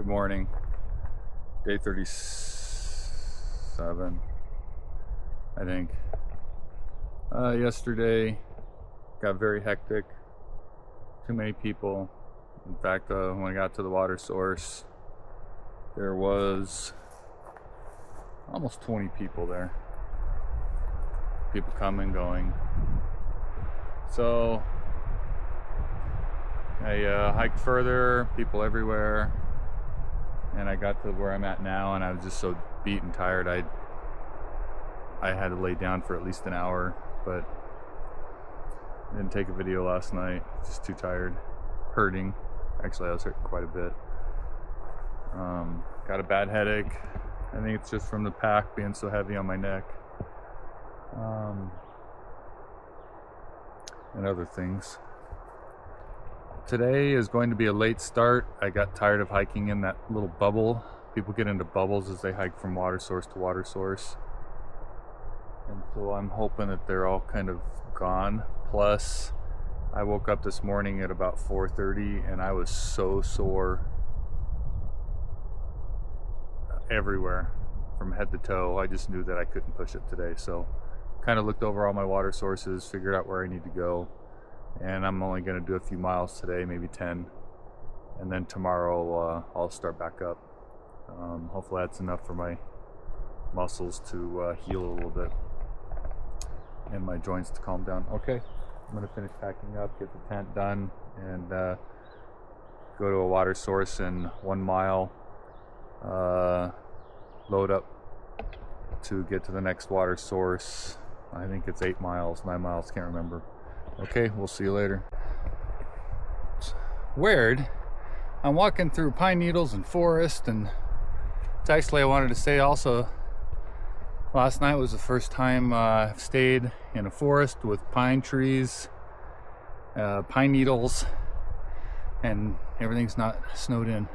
Good morning. Day 37, I think. Yesterday got very hectic. Too many people. In fact, when I got to the water source, there was almost 20 people there. People coming, going. So I hiked further, people everywhere, and I got to where I'm at now, and I was just so beat and tired. I had to lay down for at least an hour, but I didn't take a video last night. Just too tired, hurting. Actually, I was hurting quite a bit. Got a bad headache. I think it's just from the pack being so heavy on my neck. And other things. Today is going to be a late start. I got tired of hiking in that little bubble. People get into bubbles as they hike from water source to water source. And so I'm hoping that they're all kind of gone. Plus, I woke up this morning at about 4:30 and I was so sore everywhere from head to toe. I just knew that I couldn't push it today. So kind of looked over all my water sources, figured out where I need to go. And I'm only going to do a few miles today, maybe 10. And then tomorrow I'll start back up. Hopefully that's enough for my muscles to heal a little bit and my joints to calm down. Okay, I'm going to finish packing up, get the tent done, and go to a water source in 1 mile. Load up to get to the next water source. I think it's 8 miles, 9 miles, can't remember. Okay, we'll see you later. It's weird. I'm walking through pine needles and forest, and it's actually, I wanted to say also, last night was the first time I've stayed in a forest with pine trees, pine needles, and everything's not snowed in.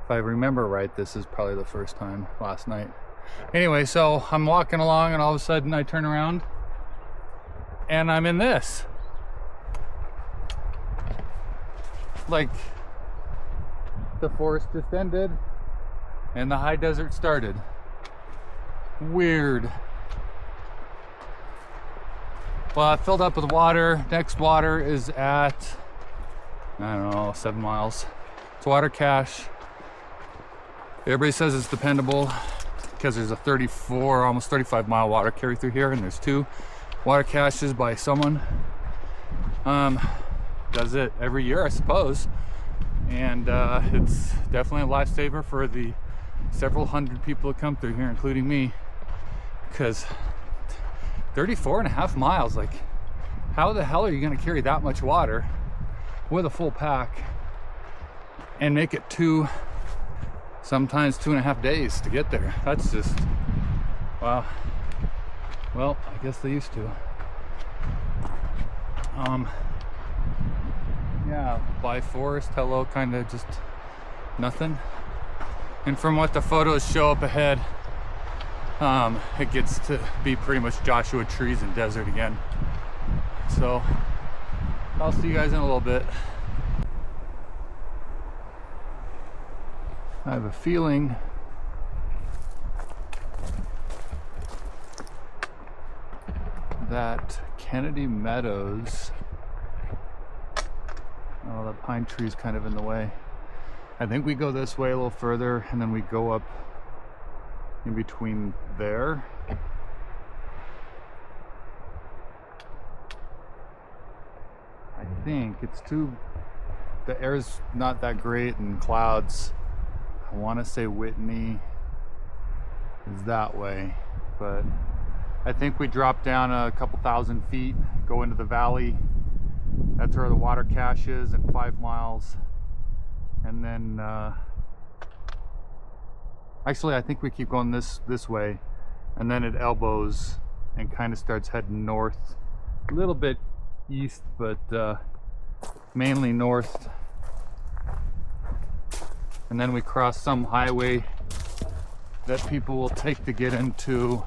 If I remember right, this is probably the first time last night. Anyway, so I'm walking along and all of a sudden I turn around and I'm in this. Like, the forest just ended and the high desert started. Weird. Well, I filled up with water. Next water is at, I don't know, 7 miles. It's water cache. Everybody says it's dependable because there's a 34, almost 35 mile water carry through here, and there's 2 water caches by someone. Does it every year, I suppose, and it's definitely a lifesaver for the several hundred people that come through here, including me, because 34.5 miles, like, how the hell are you going to carry that much water with a full pack and make it sometimes 2.5 days to get there? That's just, wow. Well, I guess they used to. Yeah, by forest, hello, kind of just nothing. And from what the photos show up ahead, it gets to be pretty much Joshua trees and desert again. So I'll see you guys in a little bit. I have a feeling that Kennedy Meadows, oh, that pine tree is kind of in the way. I think we go this way a little further and then we go up in between there. I think it's the air's not that great and clouds. I want to say Whitney is that way, but I think we drop down a couple thousand feet, go into the valley. That's where the water cache is in 5 miles. And then, actually I think we keep going this way, and then it elbows and kind of starts heading north, a little bit east, but mainly north. And then we cross some highway that people will take to get into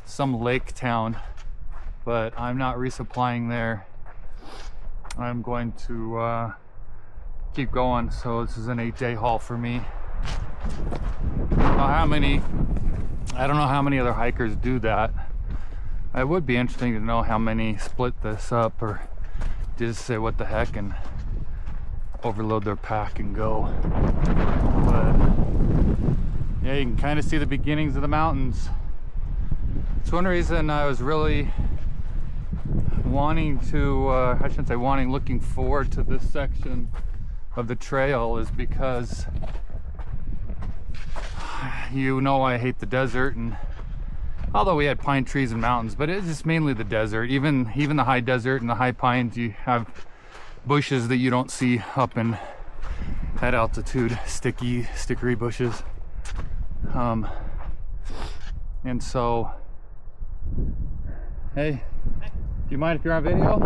some lake town, but I'm not resupplying there. I'm going to keep going. So this is an 8-day haul for me. I don't know how many other hikers do that. It would be interesting to know how many split this up or just say what the heck and overload their pack and go. But yeah, you can kind of see the beginnings of the mountains. It's one reason I was really wanting to, I shouldn't say wanting, looking forward to this section of the trail is because you know I hate the desert, and although we had pine trees and mountains, but it's just mainly the desert. Even the high desert and the high pines, you have bushes that you don't see up in at altitude, stickery bushes. And so, hey, do you mind if you're on video?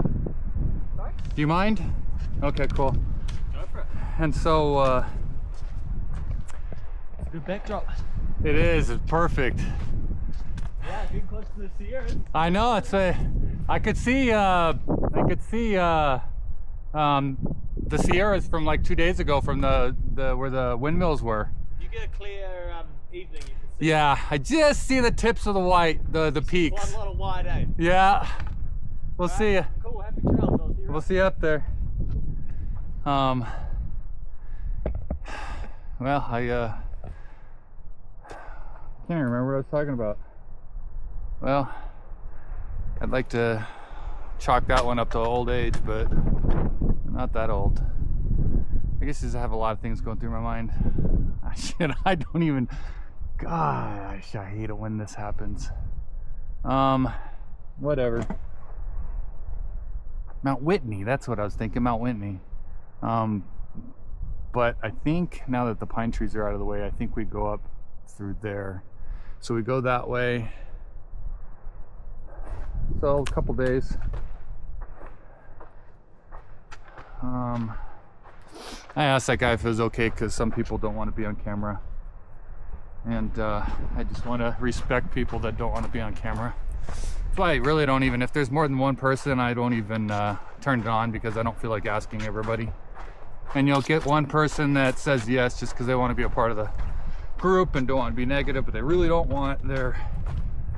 Sorry? Do you mind? Okay, cool. Go for it. And so, it's a good backdrop. It is. It's perfect. Yeah, getting close to the Sierras. I know. It's I could see the Sierras from like 2 days ago from the where the windmills were. You get a clear evening, you can see. Yeah, I just see the tips of the peaks. Quite a lot of white, eh? Yeah. We'll see you. Cool, happy trails. I'll see you. We'll see you up there. Well, I can't even remember what I was talking about. Well, I'd like to chalk that one up to old age, but not that old. I guess I have a lot of things going through my mind. Shit, I don't even, gosh, I hate it when this happens. Whatever. Mount Whitney, that's what I was thinking, Mount Whitney. But I think now that the pine trees are out of the way, I think we go up through there. So we go that way. So a couple days. I asked that guy if it was okay because some people don't want to be on camera, and I just want to respect people that don't want to be on camera. That's why I really don't even, if there's more than one person, I don't even turn it on, because I don't feel like asking everybody. And you'll get one person that says yes just because they want to be a part of the group and don't want to be negative, but they really don't want their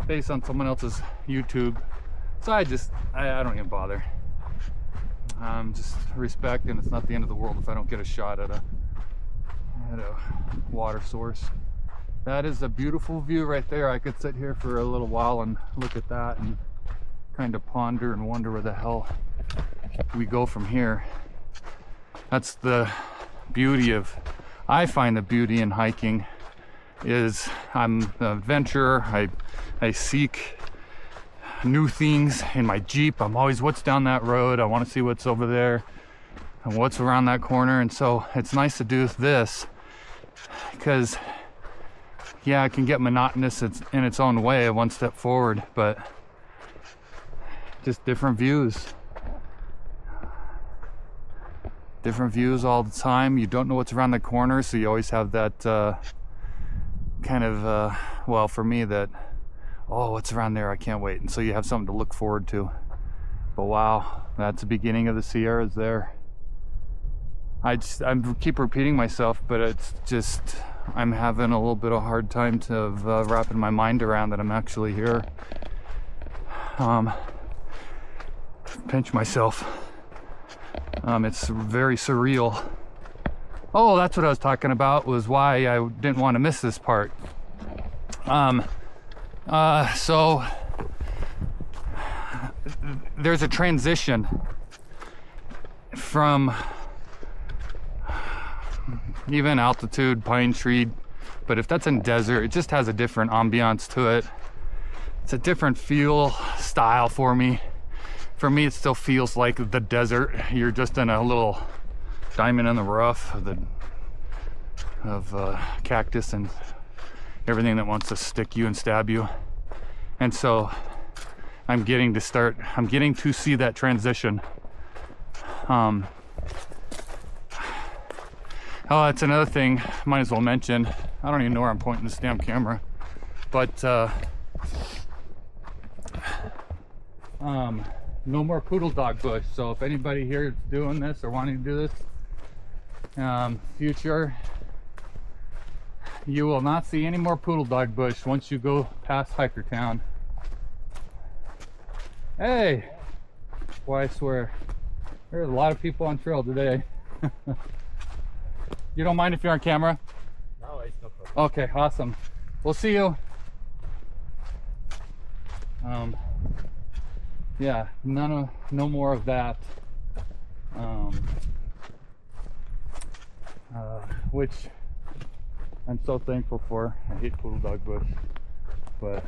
face on someone else's YouTube. So I don't even bother. Just respect, and it's not the end of the world if I don't get a shot at a water source. That is a beautiful view right there. I could sit here for a little while and look at that and kind of ponder and wonder where the hell we go from here. That's the beauty of, I find the beauty in hiking is I'm an adventurer. I seek new things in my Jeep. I'm always, what's down that road? I want to see what's over there and what's around that corner. And so it's nice to do this because, yeah, it can get monotonous in its own way, one step forward, but just different views. Different views all the time. You don't know what's around the corner, so you always have that kind of, well, for me, that, oh, what's around there? I can't wait. And so you have something to look forward to. But wow, that's the beginning of the Sierras there. I keep repeating myself, but it's just, I'm having a little bit of a hard time to wrapping my mind around that I'm actually here. Pinch myself. It's very surreal. Oh, that's what I was talking about, was why I didn't want to miss this part. So there's a transition from even altitude, pine tree, but if that's in desert, it just has a different ambiance to it. It's a different feel, style for me. For me, it still feels like the desert. You're just in a little diamond in the rough of cactus and everything that wants to stick you and stab you. And so I'm getting to see that transition. Oh, that's another thing, might as well mention. I don't even know where I'm pointing this damn camera, but no more poodle dog bush. So if anybody here is doing this or wanting to do this, Future, you will not see any more poodle dog bush once you go past Hiker Town. Hey, boy, I swear, there's a lot of people on trail today. You don't mind if you're on camera? No, it's no problem. Okay, awesome. We'll see you. Yeah, no more of that. Which I'm so thankful for. I hate poodle dog bush, but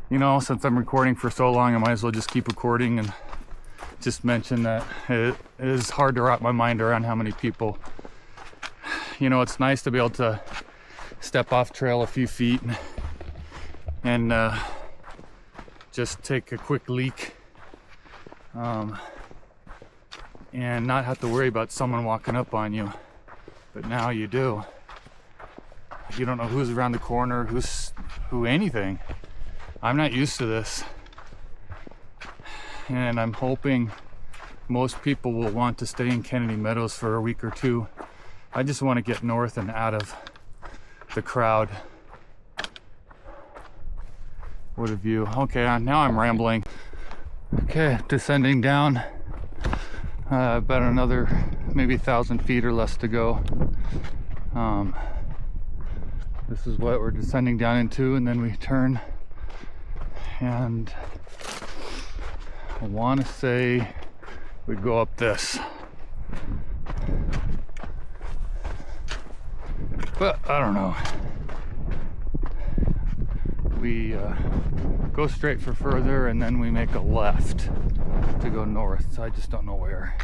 you know, since I'm recording for so long, I might as well just keep recording and just mention that it is hard to wrap my mind around how many people. You know, it's nice to be able to step off trail a few feet and just take a quick leak, and not have to worry about someone walking up on you. But now you do. You don't know who's around the corner, who anything. I'm not used to this, and I'm hoping most people will want to stay in Kennedy Meadows for a week or two. I just want to get north and out of the crowd. What a view. Okay, now I'm rambling. Okay, descending down, about another maybe 1,000 feet or less to go. This is what we're descending down into, and then we turn, and I want to say we go up this, but I don't know. We go straight for further, and then we make a left to go north. So I just don't know where,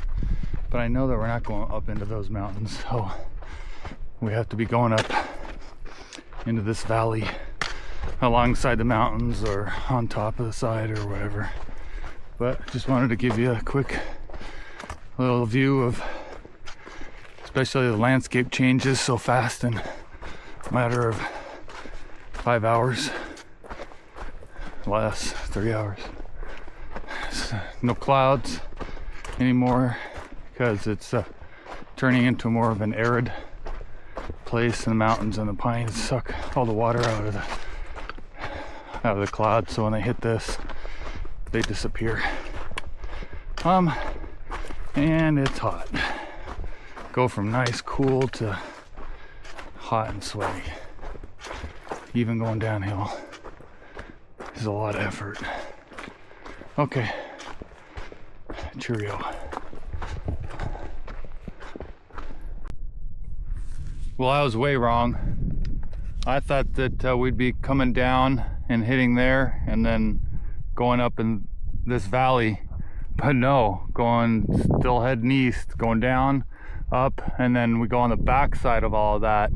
but I know that we're not going up into those mountains, so we have to be going up into this valley alongside the mountains or on top of the side or whatever. But just wanted to give you a quick little view of, especially the landscape changes so fast in a matter of 5 hours, less, 3 hours. No clouds anymore because it's turning into more of an arid place, and the mountains and the pines suck all the water out of the clouds, so when they hit this, they disappear. And it's hot. Go from nice cool to hot and sweaty. Even going downhill is a lot of effort. Okay, cheerio. Well, I was way wrong. I thought that we'd be coming down and hitting there and then going up in this valley, but no, still heading east, going down, up, and then we go on the back side of all of that,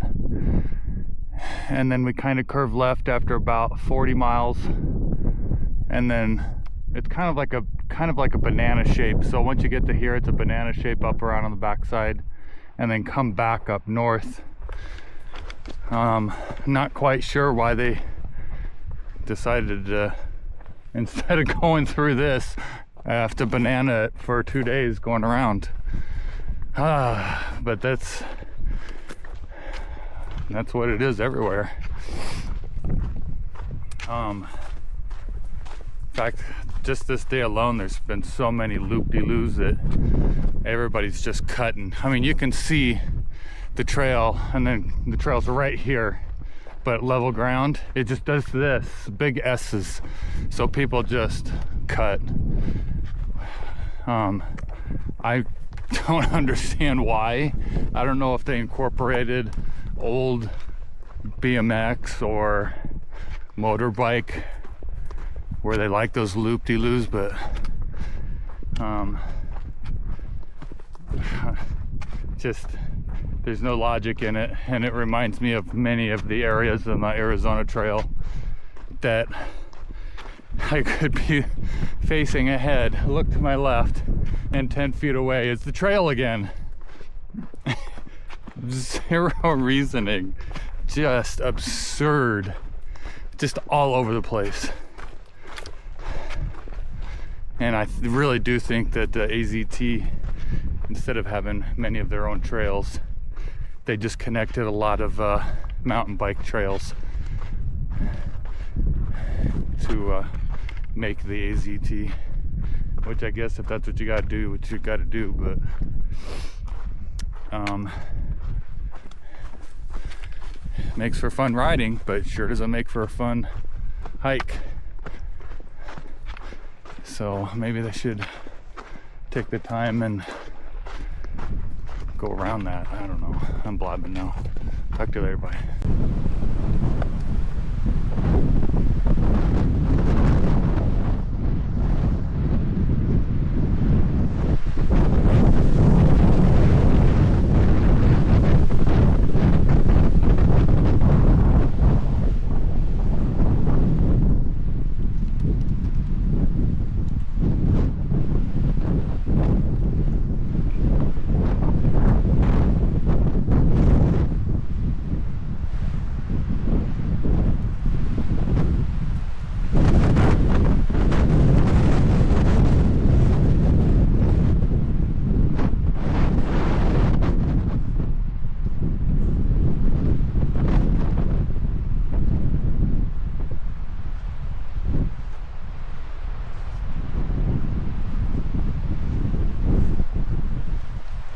and then we kind of curve left after about 40 miles, and then it's kind of like a banana shape. So once you get to here, it's a banana shape up around on the back side, and then come back up north. Not quite sure why they decided to, instead of going through this, I have to banana it for 2 days going around. But that's what it is everywhere. In fact, just this day alone, there's been so many loop-de-loos that everybody's just cutting. I mean, you can see the trail, and then the trail's right here, but level ground, it just does this, big S's, so people just cut. I don't understand why. I don't know if they incorporated old BMX or motorbike where they like those loop-de-loos, but just there's no logic in it, and it reminds me of many of the areas on the Arizona Trail that I could be facing ahead, look to my left, and 10 feet away is the trail again. Zero reasoning, just absurd, just all over the place. And I really do think that the AZT instead of having many of their own trails, they just connected a lot of mountain bike trails to make the AZT, which I guess if that's what you gotta do, what you gotta do, but makes for fun riding, but sure doesn't make for a fun hike. So maybe they should take the time and go around that. I don't know. I'm blabbing now. Talk to you later. Bye.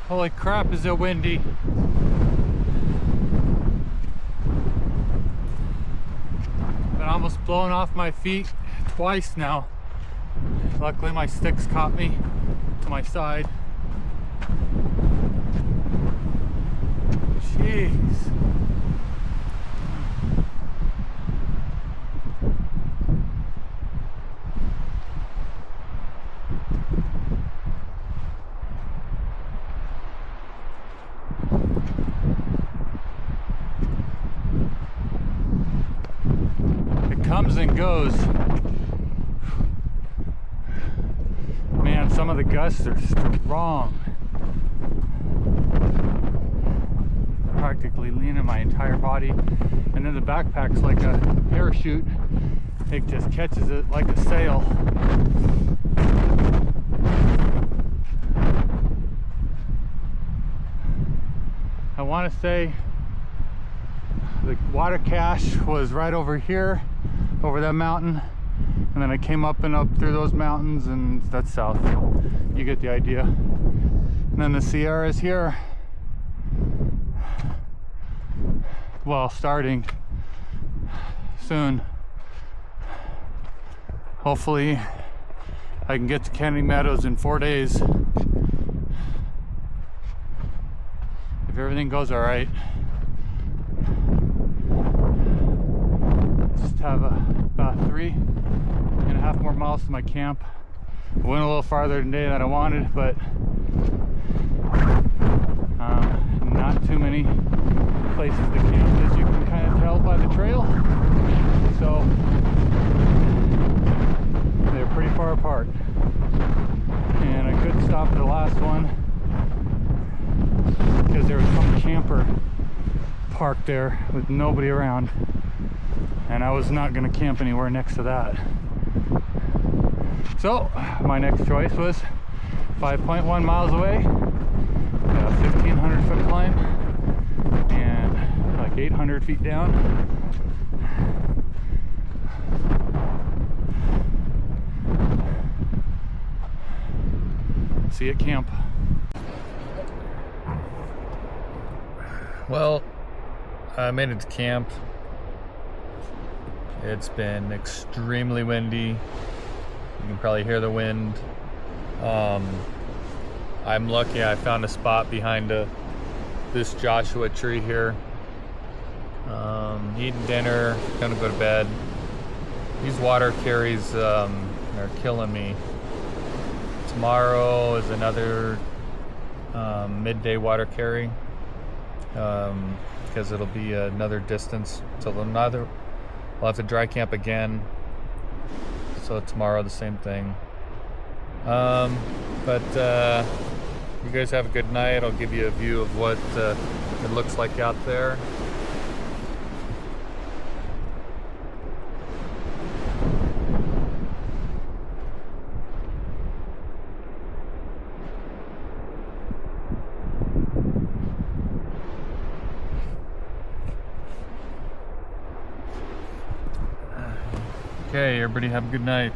Holy crap, is it windy. Been almost blown off my feet twice now. Luckily my sticks caught me to my side. Jeez. Comes and goes. Man, some of the gusts are strong. Practically leaning my entire body, and then the backpack's like a parachute. It just catches it like a sail. I want to say the water cache was right over here, over that mountain, and then I came up and up through those mountains, and that's south. You get the idea. And then the Sierra is here. Well, starting soon. Hopefully I can get to Kennedy Meadows in 4 days. If everything goes all right. Just have about 3.5 more miles to my camp. I went a little farther today than I wanted, but not too many places to camp, as you can kind of tell by the trail. So they're pretty far apart. And I couldn't stop at the last one because there was some camper parked there with nobody around. And I was not going to camp anywhere next to that. So my next choice was 5.1 miles away, a 1,500 foot climb, and like 800 feet down. See you at camp. Well, I made it to camp. It's been extremely windy. You can probably hear the wind. I'm lucky I found a spot behind this Joshua tree here. Eating dinner, gonna go to bed. These water carries are killing me. Tomorrow is another midday water carry, because it'll be another distance till another. We'll have to dry camp again. So tomorrow the same thing. But you guys have a good night. I'll give you a view of what it looks like out there. Okay, everybody have a good night.